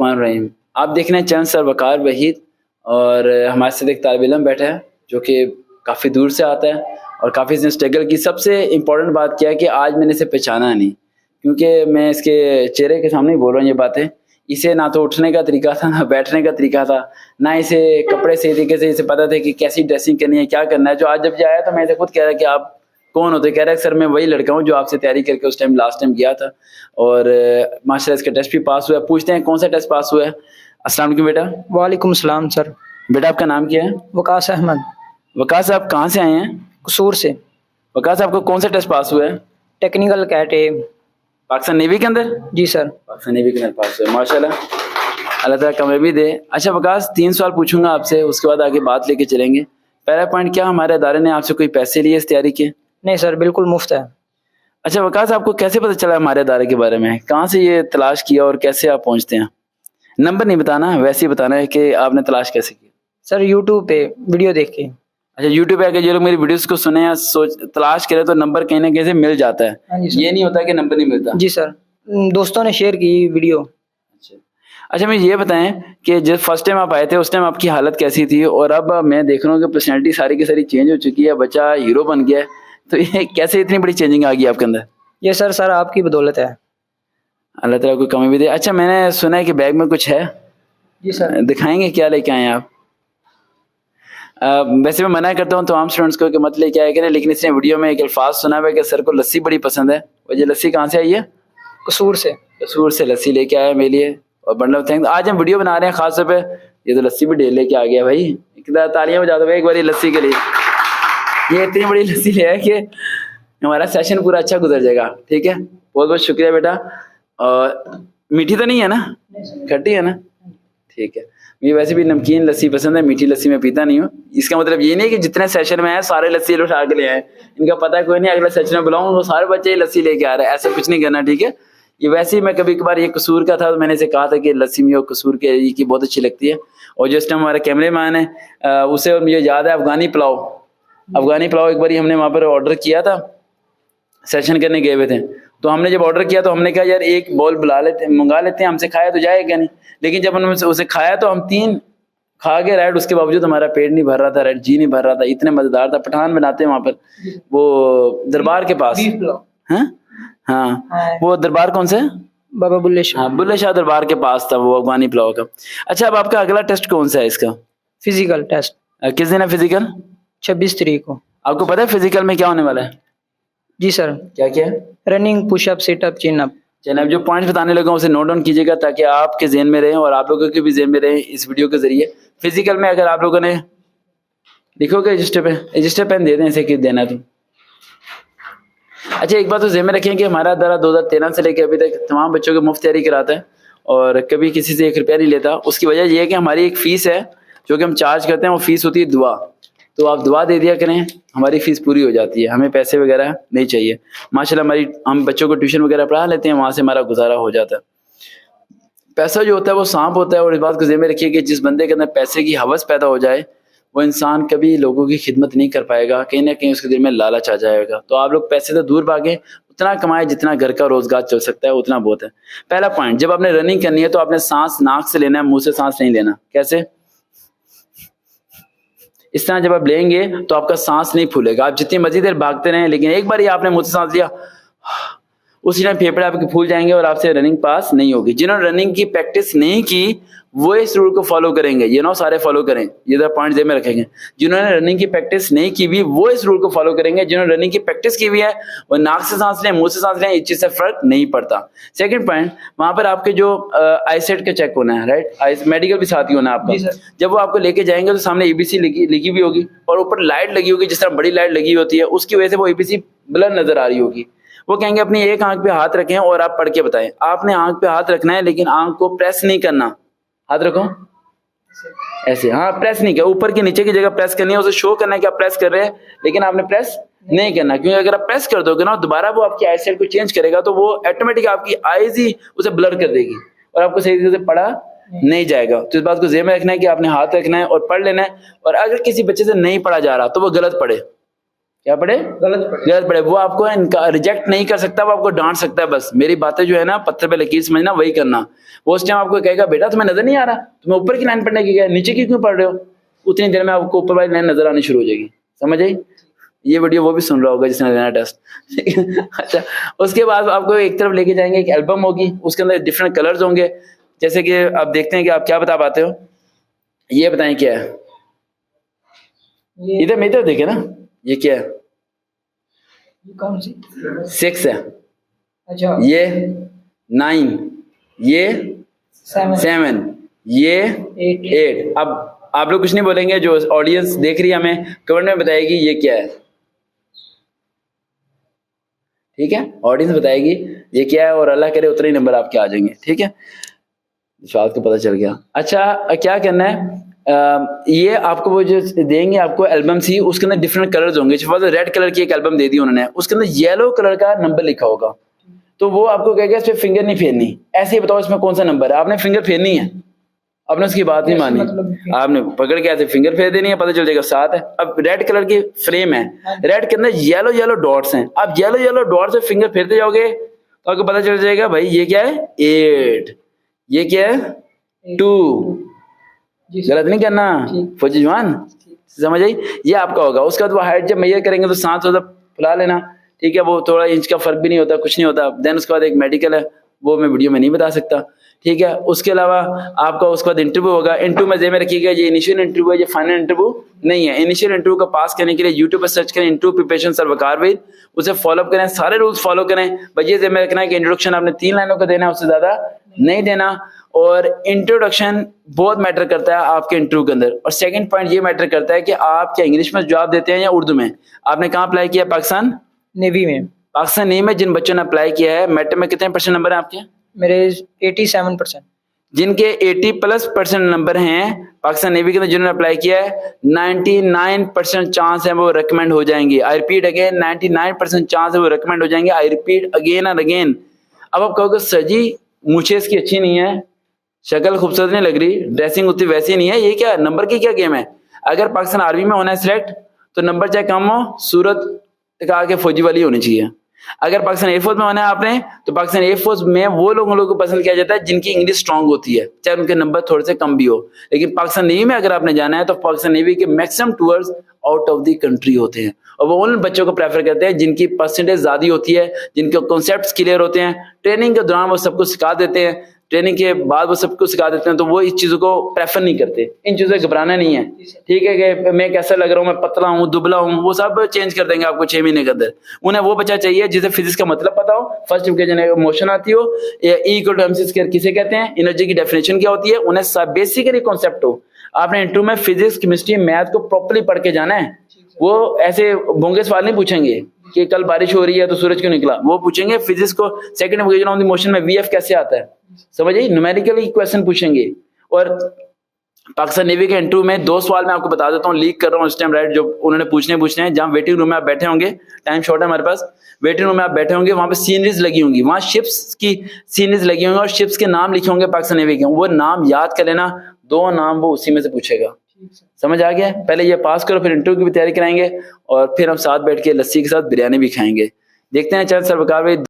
रहीम। आप देख रहे हैं चंद सर वकार वहीद और हमारे साथ एक तालिब इल्म बैठा है जो कि काफ़ी दूर से आता है और काफ़ी इसने स्ट्रगल की। सबसे इम्पोर्टेंट बात क्या है कि आज मैंने इसे पहचाना नहीं, क्योंकि मैं इसके चेहरे के सामने ही बोल रहा हूँ ये बातें। इसे ना तो उठने का तरीका था, ना बैठने का तरीका था, ना इसे कपड़े सही तरीके से इसे पता था कि कैसी ड्रेसिंग करनी है, क्या करना है। जो आज जब ये आया तो मैं इसे खुद कह रहा कि आप कौन होते, कह रहा है सर मैं वही लड़का हूँ जो आपसे तैयारी करके उस टाइम लास्ट टाइम गया था और माशाल्लाह इसका टेस्ट भी पास हुआ है। पूछते हैं कौन सा टेस्ट पास हुआ है। अस्सलाम वालेकुम बेटा। वालेकुम सलाम सर। बेटा आपका नाम क्या है? वकास अहमद। वकास साहब कहाँ से आए हैं? कसूर से। वकास साहब को कौन सा टेस्ट पास हुआ है? टेक्निकल कैट ए। पाकिस्तान नेवी के अंदर? जी सर। पाकिस्तान नेवी के अंदर पास हुआ है, माशाल्लाह, अल्लाह ताला कामयाबी दे। अच्छा वकास, 3 सवाल पूछूंगा आपसे, उसके बाद आगे बात लेके चलेंगे। पहला पॉइंट, क्या हमारे अदारे ने आपसे कोई पैसे लिए इस तैयारी के? नहीं सर, बिल्कुल मुफ्त है। अच्छा वकास, आपको कैसे पता चला हमारे अदारे के बारे में? कहाँ से ये तलाश किया और कैसे आप पहुँचते हैं? नंबर नहीं बताना, वैसे ही बताना है कि आपने तलाश कैसे की। सर यूट्यूब पे वीडियो देख के। अच्छा, यूट्यूब पे अगर ये लोग मेरी वीडियोस को सुने या सोच तलाश करें तो नंबर कहीं ना कहीं से मिल जाता है। हाँ जी सर। ये नहीं होता कि नंबर नहीं मिलता। जी सर, दोस्तों ने शेयर की वीडियो। अच्छा मुझे ये बताएं कि जब फर्स्ट टाइम आप आए थे उस टाइम आपकी हालत कैसी थी, और अब मैं देख रहा हूँ कि पर्सनैलिटी सारी की सारी चेंज हो चुकी है, बच्चा हीरो बन गया है, तो ये कैसे इतनी बड़ी चेंजिंग आ गई आपके अंदर? ये सर आपकी बदौलत है। अल्लाह ताला कोई कमी भी दे। अच्छा मैंने सुना है कि बैग में कुछ है। जी सर। दिखाएंगे क्या लेके आए हैं आप? वैसे मैं मना करता हूँ तमाम स्टूडेंट्स को कि मत लेके आया करें, लेकिन इसने वीडियो में एक अल्फाज सुना हुआ है कि सर को लस्सी बड़ी पसंद है। और ये लस्सी कहाँ से आई है? कसूर से। कसूर से लस्सी लेके आया मेरे लिए और बंडल थैंक। आज हम वीडियो बना रहे हैं खास तौर पे, ये तो लस्सी भी ढेर लेके आ गया भाई। तालियां बजा दो एक बार लस्सी के लिए। ये इतनी बड़ी लस्सी ले आया कि हमारा सेशन पूरा अच्छा गुजर जाएगा। ठीक है, बहुत बहुत शुक्रिया बेटा। और मीठी तो नहीं है ना? खट्टी है ना? ठीक है, मुझे वैसे भी नमकीन लस्सी पसंद है, मीठी लस्सी मैं पीता नहीं हूँ। इसका मतलब ये नहीं कि जितने सेशन में है सारे लस्सी उठा के ले आए। इनका पता है कोई नहीं, अगला सेशन में बुलाऊं वो सारे बच्चे ही लस्सी लेके आ रहे हैं, ऐसा कुछ नहीं करना। ठीक है, ये वैसे ही मैं कभी कभार, ये कसूर का था तो मैंने इसे कहा था कि लस्सी में कसूर के की बहुत अच्छी लगती है। और जो इस टाइम हमारे कैमरे मैन है उसे मुझे याद है अफगानी पुलाव। अफगानी पुलाव एक बार हमने वहाँ पर ऑर्डर किया था, सेशन करने गए हुए थे, तो हमने जब ऑर्डर किया तो हमने कहा यार एक बॉल मंगा लेते हैं, हमसे खाया तो जाएगा नहीं। लेकिन जब हमने उसे खाया तो हम 3 खा के राइट, उसके बावजूद हमारा पेट नहीं भर रहा था, राइट जी नहीं भर रहा था, इतने मजेदार था। पठान बनाते हैं वहाँ पर, वो दरबार के पास। हाँ, वो दरबार कौन सा है? बाबा बुल्ले शाह। हाँ, बुल्ले शाह दरबार के पास था वो अफगानी पुलाव का। अच्छा अब आपका अगला टेस्ट कौन सा है इसका? Physical test. किस दिन है फिजिकल? 26 तारीख को। आपको पता है फिजिकल में क्या होने वाला है? जी सर। क्या क्या है? Running, pushup, situp, chin up. चलिए, अब जो पॉइंट्स बताने लगा उसे नोट डाउन कीजिएगा ताकि आपके ज़हन में रहे और आप लोगों के भी ज़हन में रहे इस वीडियो के जरिए। फिजिकल में अगर आप लोगों ने लिखोगे रजिस्टर पेन दे दें इसे, कि देना तो। अच्छा एक बात तो ज़हन में रखें कि हमारा अदारा 2013 से लेकर अभी तक तमाम बच्चों को मुफ्त तैयारी कराता है और कभी किसी से 1 रुपया नहीं लेता। उसकी वजह यह है कि हमारी एक फ़ीस है जो कि हम चार्ज करते हैं, वो फ़ीस होती है दुआ। तो आप दुआ दे दिया करें, हमारी फ़ीस पूरी हो जाती है, हमें पैसे वगैरह नहीं चाहिए। माशाल्लाह हम बच्चों को ट्यूशन वगैरह पढ़ा लेते हैं, वहाँ से हमारा गुजारा हो जाता है। पैसा जो होता है वो सांप होता है, और इस बात को ज़हन में रखिए कि जिस बंदे के अंदर पैसे की हवस पैदा हो जाए वो इंसान कभी लोगों की खिदमत नहीं कर पाएगा, कहीं ना कहीं उसके दिल में लालच आ जाएगा। तो आप लोग पैसे से दूर भागें, उतना कमाएं जितना घर का रोजगार चल सकता है, उतना बहुत है। पहला पॉइंट, जब आपने रनिंग करनी है तो आपने सांस नाक से लेना है, मुंह से सांस नहीं लेना। कैसे? इस तरह जब आप लेंगे तो आपका सांस नहीं फूलेगा, आप जितनी मर्जी देर भागते रहें, लेकिन एक बार ही आपने मुंह से सांस लिया उसी टाइम फेफड़े आपके फूल जाएंगे और आपसे रनिंग पास नहीं होगी। जिन्होंने रनिंग की प्रैक्टिस नहीं की वो इस रूल को फॉलो करेंगे, ये ना सारे फॉलो करें, ये जरा पॉइंट में रखेंगे। जिन्होंने रनिंग की प्रैक्टिस नहीं की भी वो इस रूल को फॉलो करेंगे, जिन्होंने रनिंग की प्रैक्टिस की हुई है वो नाक से सांस लें, मुंह से सांस लें, इस चीज से फर्क नहीं पड़ता। सेकंड पॉइंट, वहां पर आपके जो आईसेट का चेक होना है, राइट, मेडिकल भी साथ ही होना है आपका। जब वो आपको लेके जाएंगे तो सामने ईबीसी लिखी भी होगी और ऊपर लाइट लगी होगी, जिस तरह बड़ी लाइट लगी होती है, उसकी वजह से वो ईबीसी ब्लर नजर आ रही होगी। वो कहेंगे अपनी एक आंख पे हाथ रखें और आप पढ़ के बताएं। आपने आंख पे हाथ रखना है लेकिन आंख को प्रेस नहीं करना। हाथ रखो ऐसे, हाँ प्रेस नहीं किया, ऊपर की नीचे की जगह प्रेस करनी है, उसे शो करना है कि आप प्रेस कर रहे हैं, लेकिन आपने प्रेस नहीं करना, क्योंकि अगर आप प्रेस कर दोगे ना दोबारा वो आपकी आई साइड को चेंज करेगा तो वो ऑटोमेटिक आपकी आईज ही उसे ब्लर कर देगी और आपको सही तरीके से पढ़ा नहीं जाएगा। तो इस बात को ज़हन में रखना है कि आपने हाथ रखना है और पढ़ लेना है। और अगर किसी बच्चे से नहीं पढ़ा जा रहा तो वो गलत पढ़े। क्या पढ़े? गलत पढ़े। वो आपको रिजेक्ट नहीं कर सकता, वो आपको डांट सकता है। बस मेरी बातें जो है ना पत्थर पे लकीर समझना, वही करना। वो उस टाइम आपको कहेगा बेटा तुम्हें नजर नहीं आ रहा, तुम्हें ऊपर की लाइन पढ़ने की क्या, नीचे की क्यों पढ़ रहे हो? उतनी देर में आपको ऊपर वाली लाइन नजर आनी शुरू हो जाएगी। समझ आई? ये वीडियो वो भी सुन रहा होगा जिसने लेना टेस्ट। अच्छा, उसके बाद आपको एक तरफ लेके जाएंगे, एक एल्बम होगी, उसके अंदर डिफरेंट कलर्स होंगे। जैसे कि आप देखते हैं कि आप क्या बता पाते हो, ये बताएं क्या है? इधर मेरी तरफ देखे ना, ये क्या है? कौन सी? 6 है, अच्छा, ये 9, ये 7, ये 8। अब आप लोग कुछ नहीं बोलेंगे, जो ऑडियंस देख रही है हमें कमेंट में बताएगी ये क्या है। ठीक है, ऑडियंस बताएगी ये क्या है, और अल्लाह करे उतने ही नंबर आपके आ जाएंगे। ठीक है, शायद को पता चल गया। अच्छा, क्या करना है, ये आपको वो जो देंगे आपको एल्बम सी, उसके अंदर डिफरेंट कलर्स होंगे। रेड कलर की एक एल्बम दे दी उन्होंने, उसके अंदर येलो कलर का नंबर लिखा होगा, तो वो आपको कहेगा इस पे फिंगर नहीं फेरनी, ऐसे ही बताओ इसमें कौन सा नंबर है। आपने फिंगर फेरनी है, आपने उसकी बात नहीं मानी, आपने पकड़ के ऐसे फिंगर फेर देनी है, पता चल जाएगा 7 है। अब रेड कलर की फ्रेम है, रेड के अंदर येलो डॉट्स हैं। आप येलो डॉट्स से फिंगर फेरते जाओगे तो आपको पता चल जाएगा भाई ये क्या है, 8, ये क्या है, 2। गलत नहीं करना फौजी जवान, समझ आई? ये आपका होगा। उसके बाद वो हाइट जब मेजर करेंगे तो 7 फुला लेना। ठीक है, वो थोड़ा इंच का फर्क भी नहीं होता, कुछ नहीं होता। देन उसके बाद एक मेडिकल है, वो मैं वीडियो में नहीं बता सकता। ठीक है, उसके अलावा आपका उसके बाद इंटरव्यू होगा। इंटरव्यू में में रखिएगा ये इनिशियल इंटरव्यू है, ये फाइनल इंटरव्यू नहीं है। इनिशियल इंटरव्यू को पास करने के लिए यूट्यूब पर सर्च करें interview preparation sir Waqar with, उसे फॉलो करें, सारे रूल्स फॉलो करें। भाई ये में रखना है कि इंट्रोडक्शन आपने 3 लाइनों का देना है, उससे ज्यादा नहीं देना। और इंट्रोडक्शन बहुत मैटर करता है आपके इंटरव्यू के अंदर। और सेकंड पॉइंट ये मैटर करता है कि आप क्या इंग्लिश में जवाब देते हैं या उर्दू में। आपने कहाँ अप्लाई किया? पाकिस्तान नेवी में। पाकिस्तान नेवी में जिन बच्चों ने अप्लाई किया है, मेट में कितने % नंबर है आपके? मेरे 87%। जिनके 80+ % नंबर हैं पाकिस्तान नेवी के अंदर जिन्होंने अप्लाई किया है, 99% चांस है वो रिकमेंड हो जाएंगे। आई रिपीट अगेन, 99% चांस है वो रिकमेंड हो जाएंगे। I repeat again and again. अब आप कहोगे सर जी मुझे इसकी अच्छी नहीं है, शक्ल खूबसूरत नहीं लग रही, ड्रेसिंग उतनी वैसी नहीं है, ये क्या नंबर की क्या गेम है? अगर पाकिस्तान आर्मी में होना है सिलेक्ट तो नंबर चाहे कम हो, सूरत टिका के फौजी वाली होनी चाहिए। अगर पाकिस्तान एयरफोर्स में होना है आपने, तो पाकिस्तान एयरफोर्स में वो लोगों को पसंद किया जाता है जिनकी इंग्लिश स्ट्रांग होती है, चाहे उनके नंबर थोड़े से कम भी हो। लेकिन पाकिस्तान नेवी में अगर आपने जाना है तो पाकिस्तान नेवी के maximum tours out of the country होते हैं, और वो उन बच्चों को प्रेफर करते हैं जिनकी परसेंटेज ज्यादा होती है, जिनके कॉन्सेप्ट्स क्लियर होते हैं। ट्रेनिंग के दौरान वो सब कुछ सिखा देते हैं, ट्रेनिंग के बाद वो सब कुछ सिखा देते हैं, तो वो इस चीजों को प्रेफर नहीं करते। इन चीजों से घबराना नहीं है। ठीक है कि मैं कैसा लग रहा हूँ, मैं पतला हूँ, दुबला हूँ, वो सब चेंज कर देंगे आपको 6 महीने के अंदर। उन्हें वो बच्चा चाहिए जिसे फिजिक्स का मतलब पता हो, फर्स्ट इक्वेशन मोशन आती हो, E=mc² किसे कहते हैं, एनर्जी की डेफिनेशन क्या होती है, उन्हें बेसिकली कॉन्सेप्ट हो। आपने इंटरव्यू में फिजिक्स, केमिस्ट्री, मैथ को प्रॉपर्ली पढ़ के जाना है। वो ऐसे बोंगे सवाल नहीं पूछेंगे कि कल बारिश हो रही है तो सूरज क्यों निकला, वो पूछेंगे फिजिक्स को second equation of the motion में VF कैसे आता है, समझिए, न्यूमेरिकली क्वेश्चन पूछेंगे। और पाकिस्तान नेवी के इंटरव्यू में 2 सवाल मैं आपको बता देता हूँ, लीक कर रहा हूँ इस टाइम, राइट, जो उन्होंने पूछने हैं। जहाँ वेटिंग रूम में आप बैठे होंगे, टाइम शॉर्ट है हमारे पास, वेटिंग रूम में आप बैठे होंगे, वहां पे सीनरीज लगी होंगी, वहां शिप्स की सीनरीज लगी होंगी और शिप्स के नाम लिखे होंगे पाकिस्तान नेवी के। वो नाम याद कर लेना, 2 नाम वो उसी में से पूछेगा। समझ आ गया? पहले ये पास करो, फिर इंटरव्यू की भी तैयारी कराएंगे, और फिर हम साथ बैठ के लस्सी के साथ बिरयानी भी खाएंगे। देखते हैं चंद सर वकार भाई